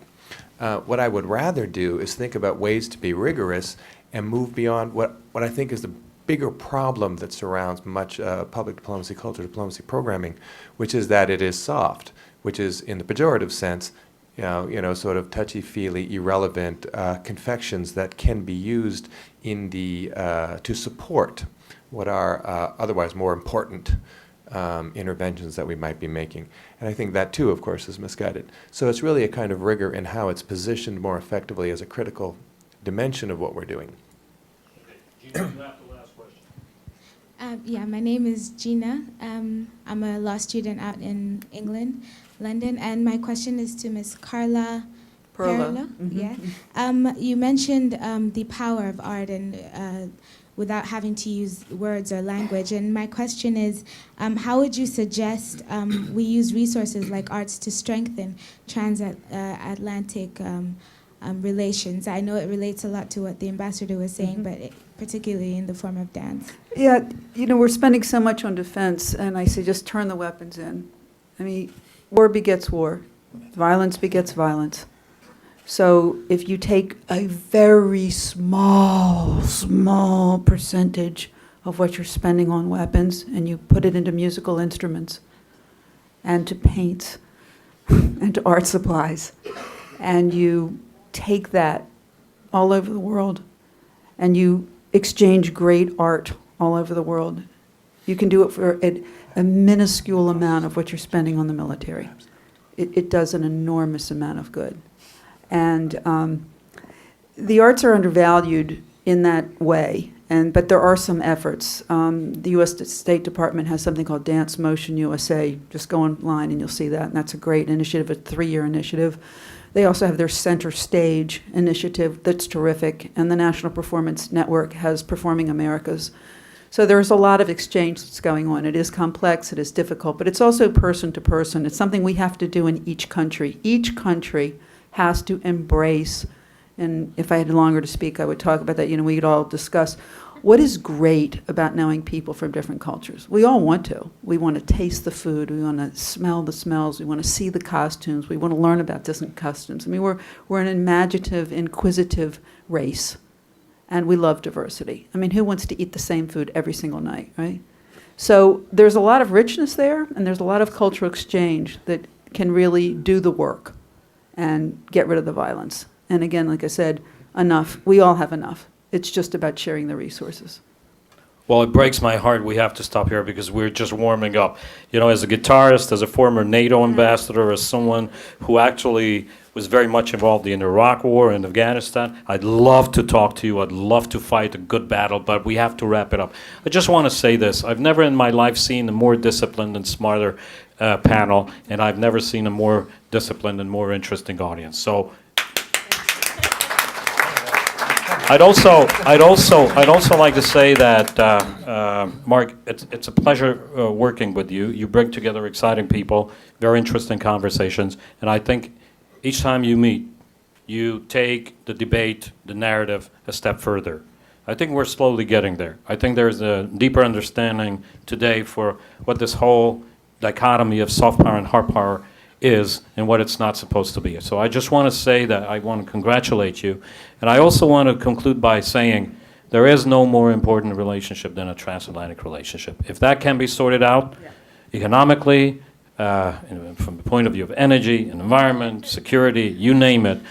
What I would rather do is think about ways to be rigorous and move beyond what I think is the bigger problem that surrounds much public diplomacy, culture diplomacy programming, which is that it is soft, which is, in the pejorative sense, sort of touchy-feely, irrelevant confections that can be used in to support what are otherwise more important interventions that we might be making. And I think that too, of course, is misguided. So it's really a kind of rigor in how it's positioned more effectively as a critical dimension of what we're doing. Okay. Gina, you have the last question. Yeah, my name is Gina. I'm a law student out in England, London, and my question is to Ms. Carla Perla. Yeah. You mentioned the power of art and without having to use words or language. And my question is, how would you suggest we use resources like arts to strengthen transatlantic relations? I know it relates a lot to what the ambassador was saying, but particularly in the form of dance. Yeah, we're spending so much on defense, and I say just turn the weapons in. I mean, war begets war. Violence begets violence. So if you take a very small percentage of what you're spending on weapons and you put it into musical instruments and to paints and to art supplies, and you take that all over the world and you exchange great art all over the world, you can do it for a minuscule amount of what you're spending on the military. It does an enormous amount of good. And the arts are undervalued in that way, but there are some efforts. The U.S. State Department has something called Dance Motion USA. Just go online and you'll see that, and that's a great initiative, a 3-year initiative. They also have their Center Stage initiative that's terrific, and the National Performance Network has Performing Americas. So there's a lot of exchange that's going on. It is complex, it is difficult, but it's also person to person. It's something we have to do in each country. Each country has to embrace, and if I had longer to speak, I would talk about that. We could all discuss what is great about knowing people from different cultures. We all want to. We want to taste the food. We want to smell the smells. We want to see the costumes. We want to learn about different customs. I mean, we're an imaginative, inquisitive race, and we love diversity. I mean, who wants to eat the same food every single night, right? So there's a lot of richness there, and there's a lot of cultural exchange that can really do the work and get rid of the violence. And again, like I said, enough. We all have enough. It's just about sharing the resources. Well, it breaks my heart we have to stop here because we're just warming up. As a guitarist, as a former NATO ambassador, as someone who actually was very much involved in the Iraq War and Afghanistan, I'd love to talk to you. I'd love to fight a good battle, but we have to wrap it up. I just want to say this. I've never in my life seen a more disciplined and smarter panel, and I've never seen a more disciplined and more interesting audience. So I'd also like to say that, Mark, it's a pleasure working with you. You bring together exciting people, very interesting conversations, and I think each time you meet, you take the debate, the narrative a step further. I think we're slowly getting there. I think there's a deeper understanding today for what this whole dichotomy of soft power and hard power is and what it's not supposed to be. So I just want to say that I want to congratulate you. And I also want to conclude by saying there is no more important relationship than a transatlantic relationship. If that can be sorted out economically, from the point of view of energy, environment, security, you name it,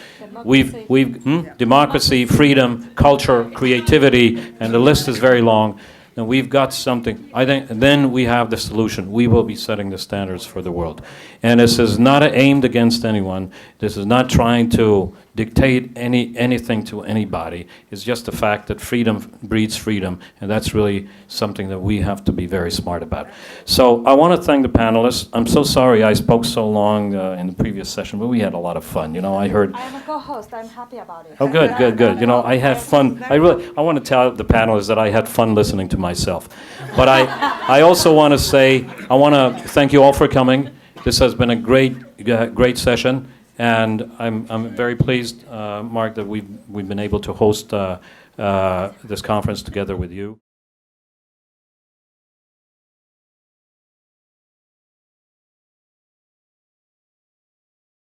democracy, freedom, culture, creativity, and the list is very long. And we've got something, I think, and then we have the solution. We will be setting the standards for the world. And this is not aimed against anyone. This is not trying to dictate anything to anybody. It's just the fact that freedom breeds freedom, and that's really something that we have to be very smart about. So I want to thank the panelists. I'm so sorry I spoke so long in the previous session, but we had a lot of fun. You know, I heard... I am a co-host. I'm happy about it. Oh, good, good, good. You know, I had fun. I want to tell the panelists that I had fun listening to myself. But I also want to say, I want to thank you all for coming. This has been a great session, and I'm very pleased, Mark, that we've been able to host this conference together with you.